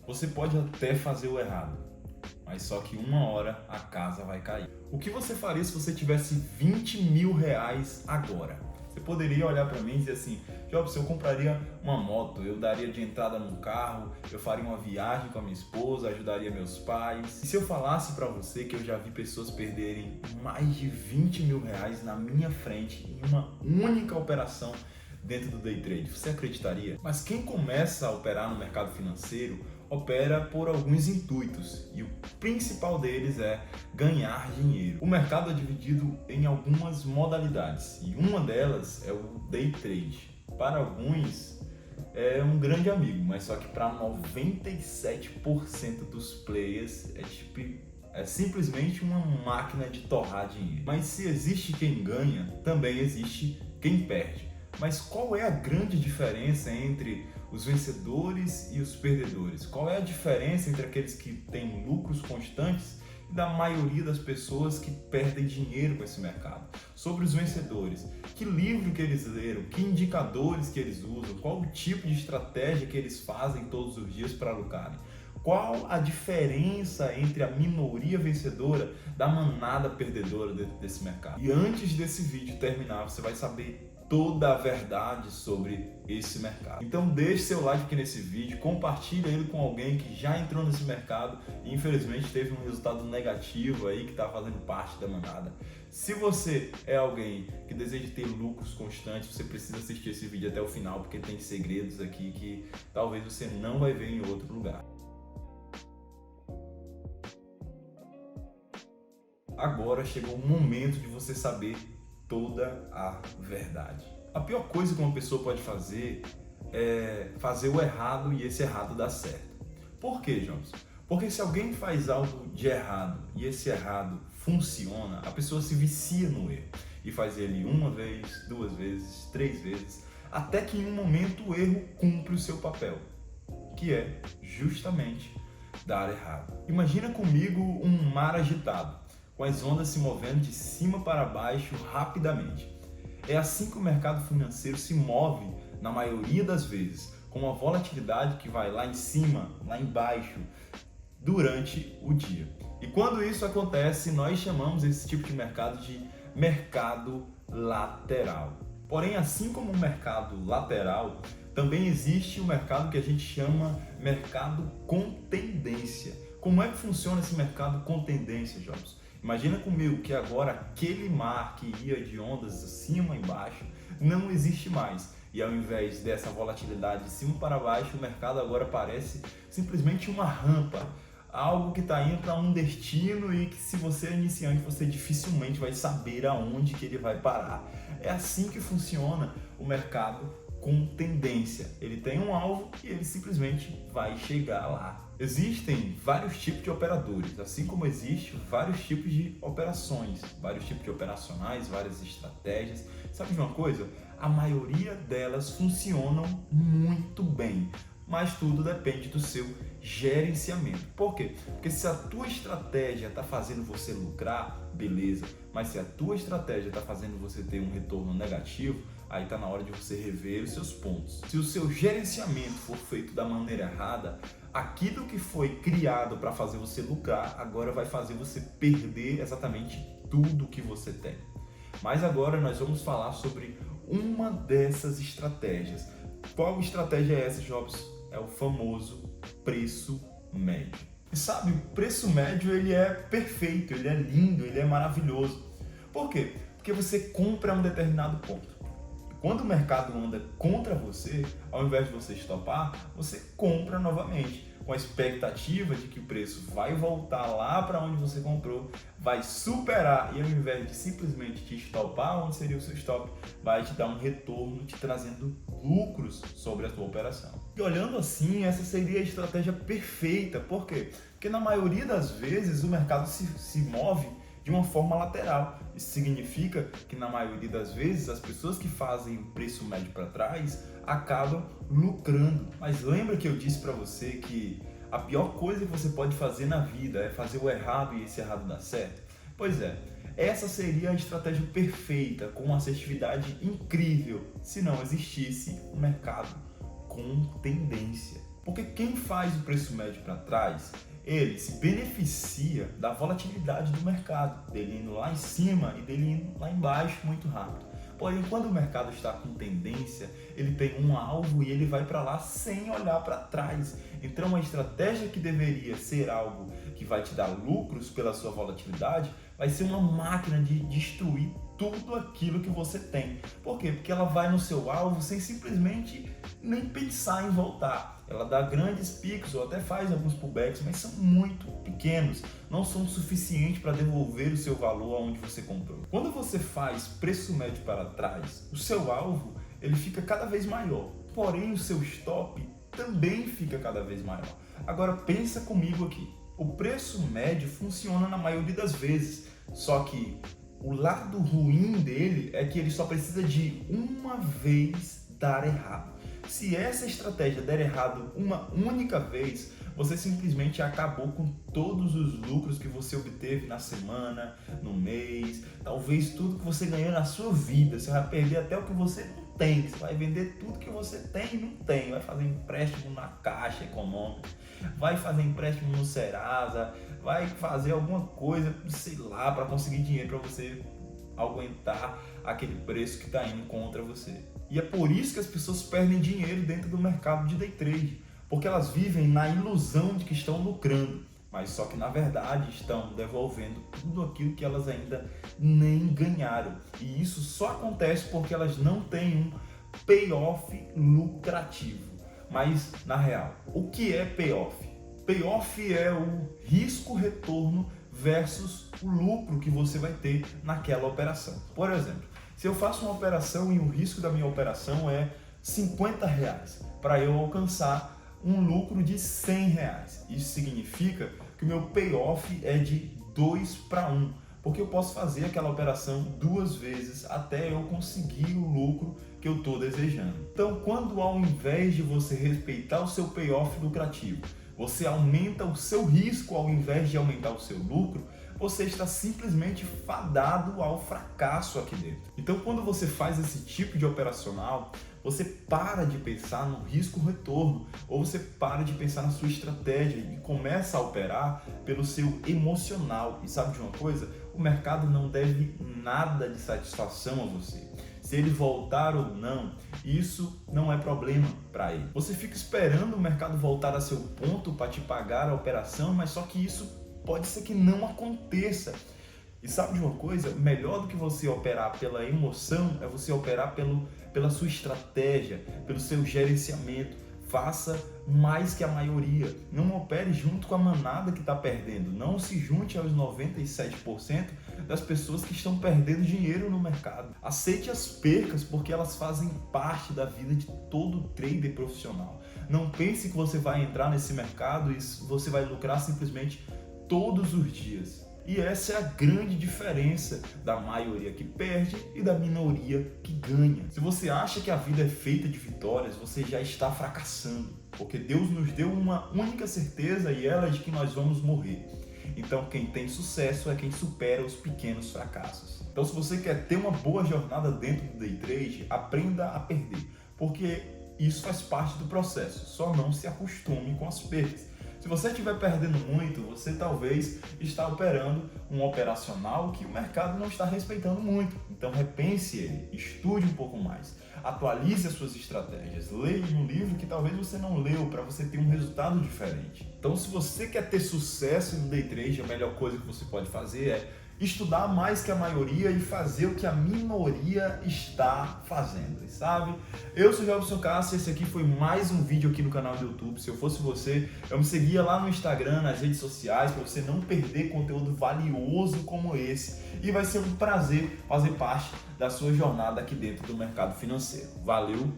Você pode até fazer o errado, mas só que uma hora a casa vai cair. O que você faria se você tivesse 20 mil reais agora? Você poderia olhar para mim e dizer assim: Jobs, eu compraria uma moto, eu daria de entrada num carro, eu faria uma viagem com a minha esposa, ajudaria meus pais. E se eu falasse para você que eu já vi pessoas perderem mais de 20 mil reais na minha frente em uma única operação dentro do day trade, você acreditaria? Mas quem começa a operar no mercado financeiro opera por alguns intuitos e o principal deles é ganhar dinheiro. O mercado é dividido em algumas modalidades e uma delas é o day trade. Para alguns é um grande amigo, mas só que para 97% dos players é simplesmente uma máquina de torrar dinheiro. Mas se existe quem ganha, também existe quem perde. Mas qual é a grande diferença entre os vencedores e os perdedores? Qual é a diferença entre aqueles que têm lucros constantes e da maioria das pessoas que perdem dinheiro com esse mercado? Sobre os vencedores, que livro que eles leram, que indicadores que eles usam, qual o tipo de estratégia que eles fazem todos os dias para lucrarem? Qual a diferença entre a minoria vencedora da manada perdedora dentro desse mercado? E antes desse vídeo terminar, você vai saber toda a verdade sobre esse mercado. Então deixe seu like aqui nesse vídeo, compartilhe ele com alguém que já entrou nesse mercado e infelizmente teve um resultado negativo aí, que está fazendo parte da manada. Se você é alguém que deseja ter lucros constantes, você precisa assistir esse vídeo até o final, porque tem segredos aqui que talvez você não vai ver em outro lugar. Agora chegou o momento de você saber toda a verdade. A pior coisa que uma pessoa pode fazer é fazer o errado e esse errado dar certo. Por quê, Jones? Porque se alguém faz algo de errado e esse errado funciona, a pessoa se vicia no erro e faz ele uma vez, duas vezes, três vezes, até que em um momento o erro cumpre o seu papel, que é justamente dar errado. Imagina comigo um mar agitado, com as ondas se movendo de cima para baixo rapidamente. É assim que o mercado financeiro se move na maioria das vezes, com uma volatilidade que vai lá em cima, lá embaixo, durante o dia. E quando isso acontece, nós chamamos esse tipo de mercado de mercado lateral. Porém, assim como o mercado lateral, também existe o mercado que a gente chama mercado com tendência. Como é que funciona esse mercado com tendência, Jobs? Imagina comigo que agora aquele mar que ia de ondas acima e embaixo não existe mais. E ao invés dessa volatilidade de cima para baixo, o mercado agora parece simplesmente uma rampa. Algo que está indo para um destino e que, se você é iniciante, você dificilmente vai saber aonde que ele vai parar. É assim que funciona o mercado com tendência. Ele tem um alvo e ele simplesmente vai chegar lá. Existem vários tipos de operadores, assim como existem vários tipos de operações, vários tipos de operacionais, várias estratégias. Sabe de uma coisa? A maioria delas funcionam muito bem, mas tudo depende do seu gerenciamento. Por quê? Porque se a tua estratégia está fazendo você lucrar, beleza, mas se a tua estratégia está fazendo você ter um retorno negativo, aí está na hora de você rever os seus pontos. Se o seu gerenciamento for feito da maneira errada, aquilo que foi criado para fazer você lucrar, agora vai fazer você perder exatamente tudo que você tem. Mas agora nós vamos falar sobre uma dessas estratégias. Qual estratégia é essa, Jobs? É o famoso preço médio. E sabe, o preço médio ele é perfeito, ele é lindo, ele é maravilhoso. Por quê? Porque você compra a um determinado ponto. Quando o mercado anda contra você, ao invés de você estopar, você compra novamente, com a expectativa de que o preço vai voltar lá para onde você comprou, vai superar e, ao invés de simplesmente te estopar onde seria o seu stop, vai te dar um retorno te trazendo lucros sobre a sua operação. E olhando assim, essa seria a estratégia perfeita. Por quê? Porque na maioria das vezes o mercado se move de uma forma lateral. Isso significa que na maioria das vezes as pessoas que fazem o preço médio para trás acabam lucrando. Mas lembra que eu disse para você que a pior coisa que você pode fazer na vida é fazer o errado e esse errado dar certo? Pois é, essa seria a estratégia perfeita, com uma assertividade incrível, se não existisse um mercado com tendência. Porque quem faz o preço médio para trás, ele se beneficia da volatilidade do mercado, dele indo lá em cima e dele indo lá embaixo muito rápido. Porém, quando o mercado está com tendência, ele tem um alvo e ele vai para lá sem olhar para trás. Então, uma estratégia que deveria ser algo que vai te dar lucros pela sua volatilidade, vai ser uma máquina de destruir tudo aquilo que você tem. Por quê? Porque ela vai no seu alvo sem simplesmente nem pensar em voltar. Ela dá grandes picos ou até faz alguns pullbacks, mas são muito pequenos, não são suficientes para devolver o seu valor aonde você comprou. Quando você faz preço médio para trás, o seu alvo ele fica cada vez maior, porém o seu stop também fica cada vez maior. Agora pensa comigo aqui, o preço médio funciona na maioria das vezes, só que o lado ruim dele é que ele só precisa de uma vez dar errado. Se essa estratégia der errado uma única vez, você simplesmente acabou com todos os lucros que você obteve na semana, no mês, talvez tudo que você ganhou na sua vida. Você vai perder até o que você não tem, você vai vender tudo que você tem e não tem, vai fazer empréstimo na Caixa Econômica, vai fazer empréstimo no Serasa, vai fazer alguma coisa, sei lá, para conseguir dinheiro para você aguentar aquele preço que está indo contra você. E é por isso que as pessoas perdem dinheiro dentro do mercado de day trade, porque elas vivem na ilusão de que estão lucrando, mas só que na verdade estão devolvendo tudo aquilo que elas ainda nem ganharam. E isso só acontece porque elas não têm um payoff lucrativo. Mas na real, o que é payoff? Payoff é o risco-retorno versus o lucro que você vai ter naquela operação. Por exemplo, se eu faço uma operação e o risco da minha operação é R$50 para eu alcançar um lucro de R$100. Isso significa que o meu payoff é de 2 para 1, porque eu posso fazer aquela operação 2 vezes até eu conseguir o lucro que eu estou desejando. Então, quando ao invés de você respeitar o seu payoff lucrativo, você aumenta o seu risco ao invés de aumentar o seu lucro, você está simplesmente fadado ao fracasso aqui dentro. Então, quando você faz esse tipo de operacional, você para de pensar no risco-retorno, ou você para de pensar na sua estratégia e começa a operar pelo seu emocional. E sabe de uma coisa? O mercado não deve nada de satisfação a você. Se ele voltar ou não, isso não é problema para ele. Você fica esperando o mercado voltar a seu ponto para te pagar a operação, mas só que isso pode ser que não aconteça. E sabe de uma coisa? Melhor do que você operar pela emoção é você operar pela sua estratégia, pelo seu gerenciamento. Faça mais que a maioria. Não opere junto com a manada que está perdendo. Não se junte aos 97% das pessoas que estão perdendo dinheiro no mercado. Aceite as percas porque elas fazem parte da vida de todo trader profissional. Não pense que você vai entrar nesse mercado e você vai lucrar simplesmente todos os dias. E essa é a grande diferença da maioria que perde e da minoria que ganha. Se você acha que a vida é feita de vitórias, você já está fracassando, porque Deus nos deu uma única certeza e ela é de que nós vamos morrer. Então quem tem sucesso é quem supera os pequenos fracassos. Então se você quer ter uma boa jornada dentro do day trade, aprenda a perder, porque isso faz parte do processo, só não se acostume com as perdas. Se você estiver perdendo muito, você talvez está operando um operacional que o mercado não está respeitando muito. Então repense ele, estude um pouco mais, atualize as suas estratégias, leia um livro que talvez você não leu para você ter um resultado diferente. Então se você quer ter sucesso no day trade, a melhor coisa que você pode fazer é estudar mais que a maioria e fazer o que a minoria está fazendo, sabe? Eu sou o Robson Castro, esse aqui foi mais um vídeo aqui no canal do YouTube. Se eu fosse você, eu me seguia lá no Instagram, nas redes sociais, para você não perder conteúdo valioso como esse. E vai ser um prazer fazer parte da sua jornada aqui dentro do mercado financeiro. Valeu!